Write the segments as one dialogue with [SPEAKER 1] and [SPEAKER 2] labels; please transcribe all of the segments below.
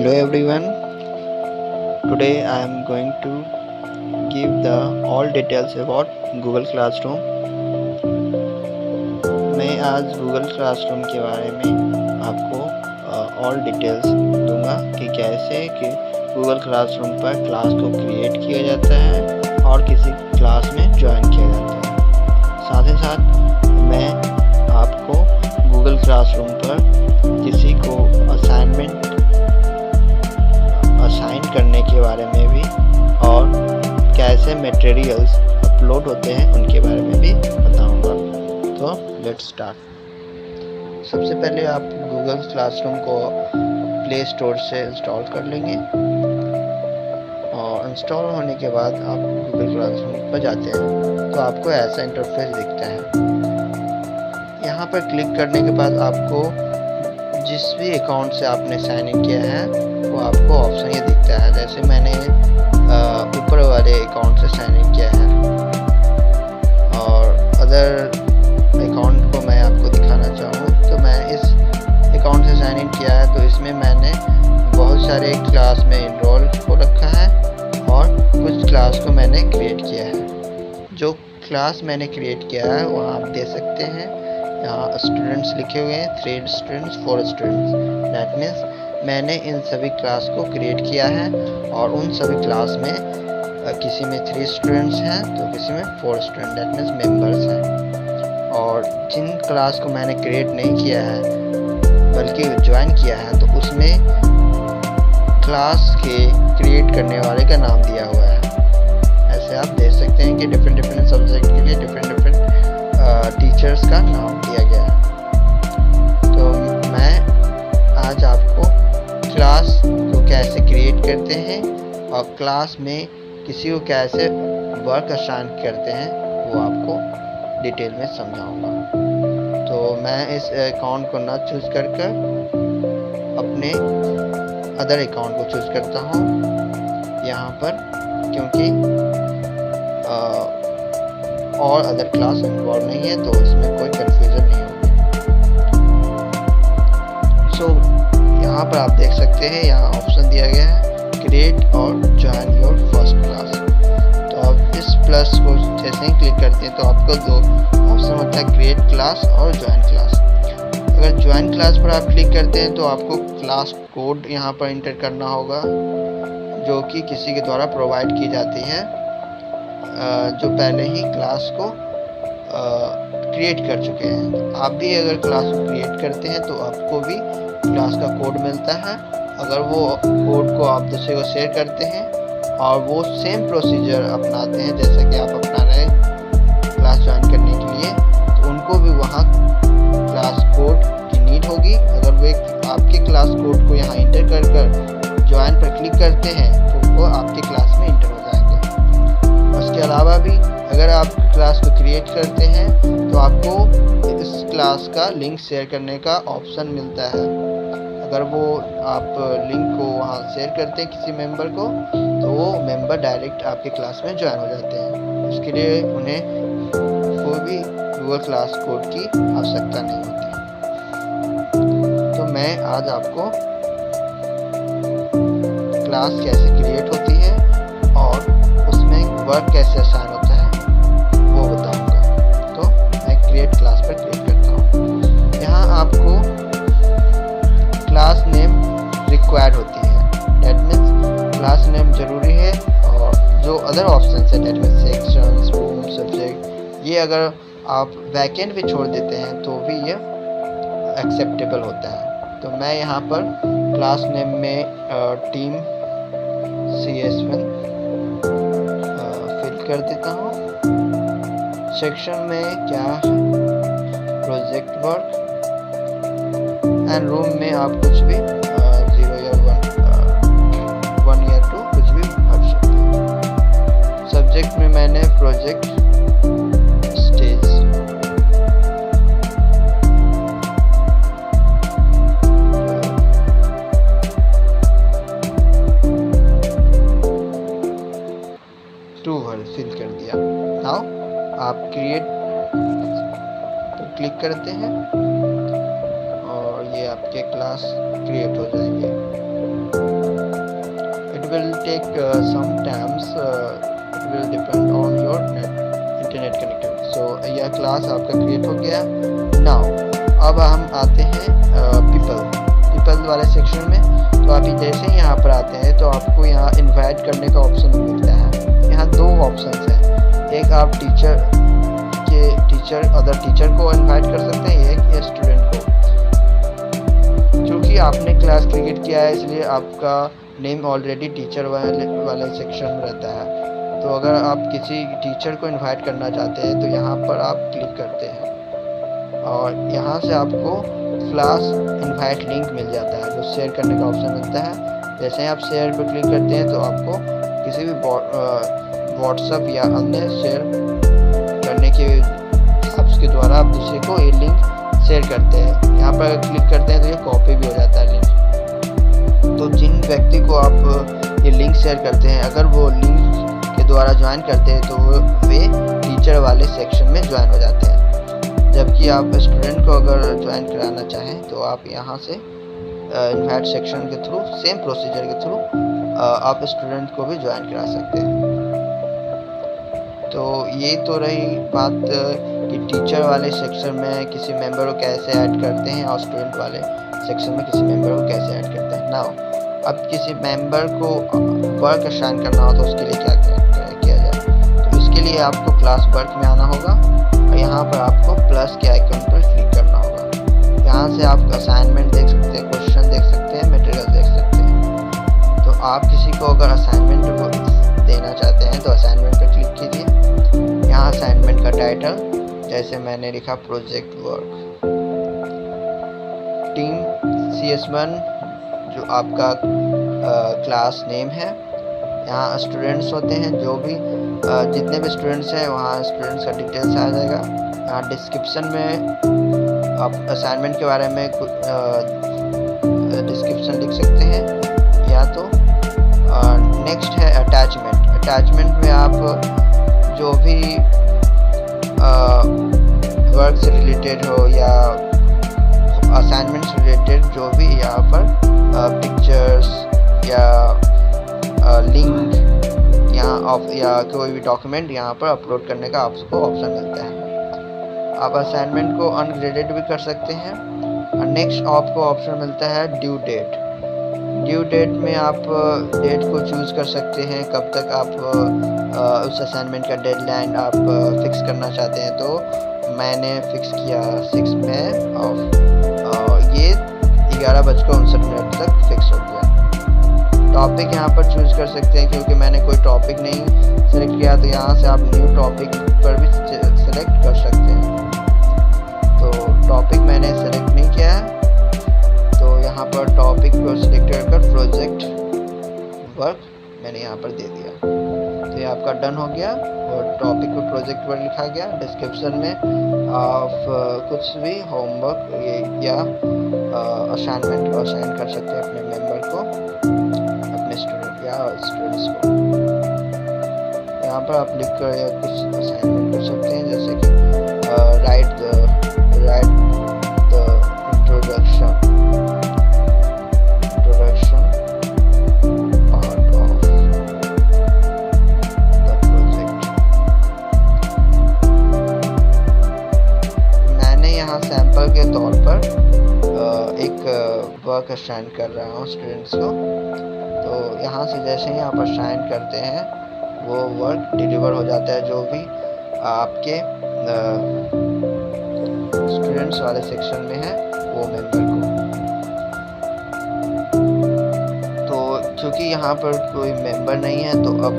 [SPEAKER 1] Hello everyone. Today I am going to give the all details about Google Classroom. मैं आज Google Classroom के बारे में आपको all details दूंगा कि कैसे कि Google Classroom पर क्लास को क्रिएट किया जाता है और किसी क्लास में ज्वाइन किया जाता है। साथ ही साथ मैं आपको Google Classroom पर किसी को असाइनमेंट असाइन करने के बारे में भी और कैसे मटेरियल्स अपलोड होते हैं उनके बारे में भी बताऊंगा। तो लेट्स स्टार्ट। सबसे पहले आप गूगल क्लासरूम को प्ले स्टोर से इंस्टॉल कर लेंगे और इंस्टॉल होने के बाद आप गूगल क्लासरूम पर जाते हैं तो आपको ऐसा इंटरफेस दिखता है। यहाँ पर क्लिक करने के बाद आपको जिस भी अकाउंट से आपने साइन इन किया है वो आपको ऑप्शन ये दिखता है। जैसे मैंने ऊपर वाले अकाउंट से साइन इन किया है और अदर अकाउंट को मैं आपको दिखाना चाहूँ तो मैं इस अकाउंट से साइन इन किया है, तो इसमें मैंने बहुत सारे क्लास में इनरोल हो रखा है और कुछ क्लास को मैंने क्रिएट किया है। जो क्लास मैंने क्रिएट किया है वो आप दे सकते हैं। यहाँ स्टूडेंट्स लिखे हुए हैं, 3 स्टूडेंट्स 4 स्टूडेंट्स। दैट मीन्स मैंने इन सभी क्लास को क्रिएट किया है और उन सभी क्लास में किसी में 3 स्टूडेंट्स हैं तो किसी में 4 स्टूडेंट, दैट मीन्स मेंबर्स हैं। और जिन क्लास को मैंने क्रिएट नहीं किया है बल्कि ज्वाइन किया है तो उसमें क्लास के क्रिएट करने वाले का नाम दिया हुआ है। ऐसे आप देख सकते हैं कि डिफरेंट सब्जेक्ट के लिए डिफरेंट टीचर्स का नाम दिया गया है। तो मैं आज आपको क्लास को कैसे क्रिएट करते हैं और क्लास में किसी को कैसे वर्क असाइन करते हैं वो आपको डिटेल में समझाऊंगा। तो मैं इस अकाउंट को ना चूज़ कर अपने अदर अकाउंट को चूज़ करता हूँ यहाँ पर, क्योंकि और अदर क्लास इन्वॉल्व नहीं है तो इसमें कोई कंफ्यूजन नहीं होगी। सो यहाँ पर आप देख सकते हैं, यहाँ ऑप्शन दिया गया है क्रिएट और ज्वाइन योर फर्स्ट क्लास। तो आप इस प्लस को जैसे ही क्लिक करते हैं तो आपको 2 ऑप्शन होता है, क्रिएट क्लास और ज्वाइन क्लास। अगर ज्वाइन क्लास पर आप क्लिक करते हैं तो आपको क्लास कोड यहाँ पर इंटर करना होगा जो कि किसी के द्वारा प्रोवाइड की जाती है जो पहले ही क्लास को क्रिएट कर चुके हैं। आप भी अगर क्लास को क्रिएट करते हैं तो आपको भी क्लास का कोड मिलता है। अगर वो कोड को आप दूसरे को शेयर करते हैं और वो सेम प्रोसीजर अपनाते हैं जैसा कि आप अपना रहे क्लास ज्वाइन करने के लिए, तो उनको भी वहाँ क्लास कोड की नीड होगी। अगर वे आपके क्लास कोड को यहाँ इंटर कर ज्वाइन पर क्लिक करते हैं तो वो आपके क्लास में इंटर हो जाएंगे। उसके अलावा भी अगर आप क्लास को क्रिएट करते हैं तो आपको इस क्लास का लिंक शेयर करने का ऑप्शन मिलता है। अगर वो आप लिंक को वहाँ शेयर करते हैं किसी मेंबर को तो वो मेंबर डायरेक्ट आपके क्लास में ज्वाइन हो जाते हैं। उसके लिए उन्हें कोई भी गूगल क्लास कोड की आवश्यकता नहीं होती। तो मैं आज आपको क्लास कैसे क्रिएट होती है और उसमें वर्क कैसे असाइन होता है वो बताऊंगा। तो मैं क्रिएट क्लास पर क्लिक करता हूँ। यहाँ आपको क्लास नेम रिक्वायर्ड होती है, दैट मीन्स क्लास नेम जरूरी है। और जो अदर ऑप्शन है that means section, room, subject, ये अगर आप वैकेंट भी छोड़ देते हैं तो भी ये एक्सेप्टेबल होता है। तो मैं यहाँ पर क्लास नेम में टीम CS1 फिल कर देता हूँ। सेक्शन में क्या प्रोजेक्ट वर्क, एंड रूम में आप कुछ भी 0 या 1 या 2 कुछ भी भर सकते हैं। सब्जेक्ट में मैंने प्रोजेक्ट स्टेज, फिल कर दिया। नाउ आप क्रिएट पर क्लिक करते हैं और ये आपके क्लास क्रिएट हो जाएंगे। will take some times, it will depend on your internet connectivity. So यह क्लास आपका क्रिएट हो गया. नाउ अब हम आते हैं पीपल वाले सेक्शन में. तो आप जैसे ही यहाँ पर आते हैं तो आपको यहाँ इनवाइट करने का ऑप्शन मिलता है. यहाँ दो ऑप्शन हैं. एक आप अदर टीचर को इनवाइट कर सकते हैं, एक स्टूडेंट को. क्योंकि आपने क्लास क्रिएट किया है इसलिए आपका नेम ऑलरेडी टीचर वाले सेक्शन में रहता है. तो अगर आप किसी टीचर को इनवाइट करना चाहते हैं तो यहाँ पर आप क्लिक करते हैं और यहाँ से आपको क्लास इनवाइट लिंक मिल जाता है, जो शेयर करने का ऑप्शन मिलता है. जैसे ही आप शेयर पर क्लिक करते हैं तो आपको किसी भी व्हाट्सएप या अन्य शेयर करने के ऐप्स के द्वारा आप दूसरे को ये लिंक शेयर करते हैं. यहाँ पर क्लिक करते हैं तो ये कॉपी भी हो जाता है लिंक. तो जिन व्यक्ति को आप ये लिंक शेयर करते हैं, अगर वो लिंक के द्वारा ज्वाइन करते हैं तो वे टीचर वाले सेक्शन में ज्वाइन हो जाते हैं. जबकि आप स्टूडेंट को अगर ज्वाइन कराना चाहें तो आप यहाँ से इनवाइट सेक्शन के थ्रू, सेम प्रोसीजर के थ्रू आप स्टूडेंट को भी ज्वाइन करा सकते हैं. तो ये तो रही बात कि टीचर वाले सेक्शन में किसी मेंबर को कैसे ऐड करते हैं और स्टूडेंट वाले सेक्शन में किसी मेंबर को कैसे ऐड करते हैं. नाउ अब किसी मेंबर को वर्क असाइन करना हो तो उसके लिए क्या किया जाए. तो इसके लिए आपको क्लास वर्क में आना होगा और यहाँ पर आपको प्लस के आइकन पर क्लिक करना होगा. यहाँ से आप असाइनमेंट देख सकते हैं, क्वेश्चन देख सकते हैं, मटेरियल देख सकते हैं. तो आप किसी को अगर असाइनमेंट देना चाहते हैं तो असाइनमेंट पर क्लिक कीजिए. यहाँ असाइनमेंट का टाइटल जैसे मैंने लिखा प्रोजेक्ट वर्क. टीम CS1 जो आपका क्लास नेम है. यहाँ स्टूडेंट्स होते हैं, जो भी जितने भी स्टूडेंट्स हैं वहाँ स्टूडेंट्स का डिटेल्स आ जाएगा. यहाँ डिस्क्रिप्शन में आप असाइनमेंट के बारे में कुछ डिस्क्रिप्शन लिख सकते हैं. या तो नेक्स्ट है अटैचमेंट में आप जो भी वर्क से रिलेटेड हो या असाइनमेंट से रिलेटेड जो भी यहाँ पर पिक्चर्स या लिंक या कोई भी डॉक्यूमेंट यहाँ पर अपलोड करने का आपको ऑप्शन मिलता है. आप असाइनमेंट को अनग्रेडेड भी कर सकते हैं. और नेक्स्ट आपको ऑप्शन मिलता है ड्यू डेट में आप डेट को चूज़ कर सकते हैं, कब तक आप उस असाइनमेंट का डेडलाइन आप फिक्स करना चाहते हैं. तो मैंने फिक्स किया 6 मई और ये 11:59 तक फिक्स हो गया. टॉपिक यहाँ पर चूज़ कर सकते हैं, क्योंकि मैंने कोई टॉपिक नहीं सेलेक्ट किया तो यहाँ से आप न्यू टॉपिक पर भी सेलेक्ट कर सकते हैं. तो टॉपिक मैंने सेलेक्ट नहीं किया है तो यहाँ पर टॉपिक को सिलेक्ट कर प्रोजेक्ट वर्क मैंने यहाँ पर दे दिया. तो ये आपका डन हो गया और टॉपिक को प्रोजेक्ट वर्क लिखा गया. डिस्क्रिप्शन में आप कुछ भी होमवर्क या असाइनमेंट को असाइन कर सकते हैं अपने मेंबर को, अपने स्टूडेंट या स्टूडेंट्स को. यहाँ पर आप लिख कर या कुछ असाइनमेंट कर सकते हैं, जैसे कि right the introduction part of the project. मैंने यहाँ सैंपल के तौर पर एक वर्क असाइन कर रहा हूँ स्टूडेंट्स को. तो यहाँ से जैसे ही आप असाइन करते हैं वो वर्क डिलीवर हो जाता है जो भी आपके स्टूडेंट्स वाले सेक्शन में है वो मेंबर को. तो चूँकि यहाँ पर कोई मेंबर नहीं है तो अब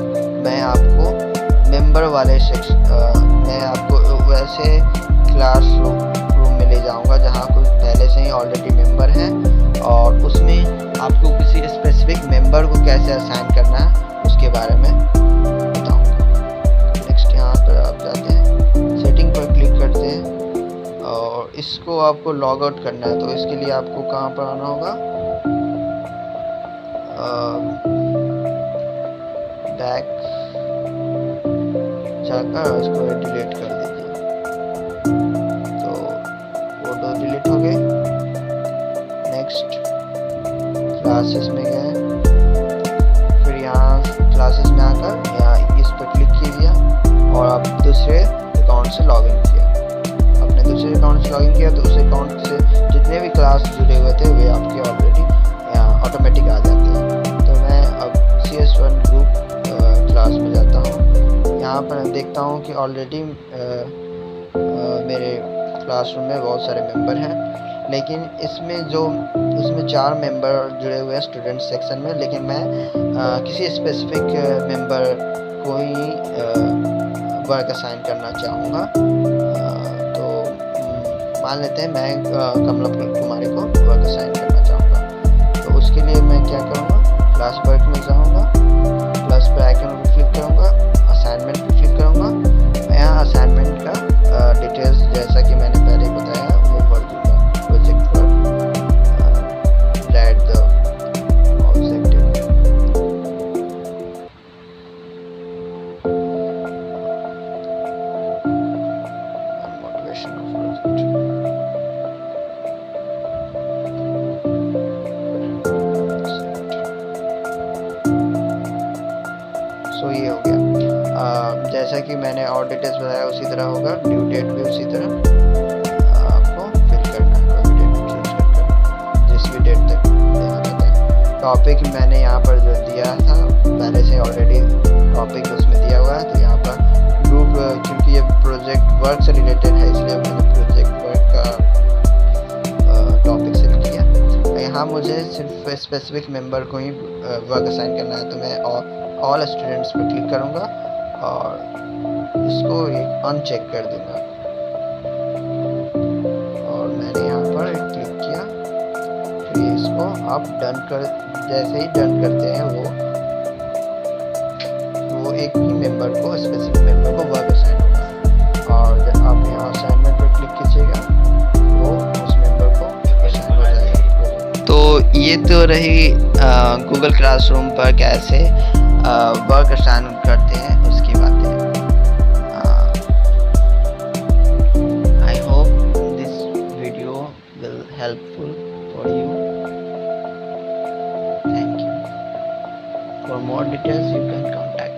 [SPEAKER 1] मैं आपको मेंबर वाले सेक्शन मैं आपको वैसे क्लास रूम में ले जाऊँगा जहाँ कुछ पहले से ही ऑलरेडी मेंबर हैं और उसमें आपको किसी स्पेसिफिक मेंबर को कैसे असाइन करना है उसके बारे में बताऊँगा. नेक्स्ट यहाँ पर आप जाते हैं, सेटिंग पर क्लिक करते हैं और इसको आपको लॉग आउट करना है. तो इसके लिए आपको कहाँ पर आना होगा, बैक जाकर इसको डिलीट कर दीजिए. तो वो दो डिलीट हो गए. नेक्स्ट क्लासेस में गए, फिर यहाँ क्लासेस में आकर या इस पर क्लिक कीजिए और आप दूसरे अकाउंट से लॉगिन किया। अपने दूसरे अकाउंट से लॉगिन किया तो उस अकाउंट से जितने भी क्लास जुड़े हुए थे वे आपके ऑलरेडी ऑटोमेटिक आ जाते हैं। तो मैं अब CS1 ग्रुप क्लास में जाता हूँ। यहाँ पर देखता हूँ कि ऑलरेडी मेरे क्लासरूम में बहुत सारे मेंबर हैं, लेकिन इसमें 4 मेंबर जुड़े हुए हैं स्टूडेंट सेक्शन में, लेकिन मैं किसी स्पेसिफिक मेंबर को ही वर्क असाइन करना चाहूँगा। तो मान लेते हैं मैं कमला कुमारी को वर्क असाइन करना चाहूँगा। तो उसके लिए मैं क्या करूँगा, क्लास वर्क में जाऊँगा, प्लस पर आइकन पर क्लिक करूँगा, असाइनमेंट पर क्लिक करूँगा। यहाँ असाइनमेंट का डिटेल्स जैसा कि मैंने पहले ही बताया वो भर दूँगा। Project work, right the objective. Motivation of project. So ये हो गया। जैसा कि मैंने और डिटेल्स बताया उसी तरह होगा। ड्यू डेट भी उसी तरह आपको फिल करना है, कोई भी डेट चूज कर जिस भी डेट तक देना चाहते हैं। टॉपिक मैंने यहाँ पर जो दिया था पहले से ऑलरेडी टॉपिक उसमें दिया हुआ है। तो यहाँ पर ग्रुप, क्योंकि ये प्रोजेक्ट वर्क से रिलेटेड है इसलिए मैंने प्रोजेक्ट वर्क का टॉपिक सिलेक्ट किया। यहाँ मुझे सिर्फ स्पेसिफिक मेंबर को ही वर्क असाइन करना है, तो मैं ऑल स्टूडेंट्स पर क्लिक करूँगा और इसको एक अनचेक कर दूंगा। और मैंने यहाँ पर क्लिक किया, फिर इसको आप डन कर, जैसे ही डन करते हैं वो एक ही मेंबर को, स्पेसिफिक मेंबर को वर्क असाइन होगा। और जब आप यहाँ असाइनमेंट पर क्लिक कीजिएगा वो उस मेंबर को असाइन हो जाएगा। तो ये तो रही गूगल क्लासरूम पर कैसे वर्क असाइन करते हैं उसकी बातें। I hope this video will helpful for you. Thank you. For more details you can contact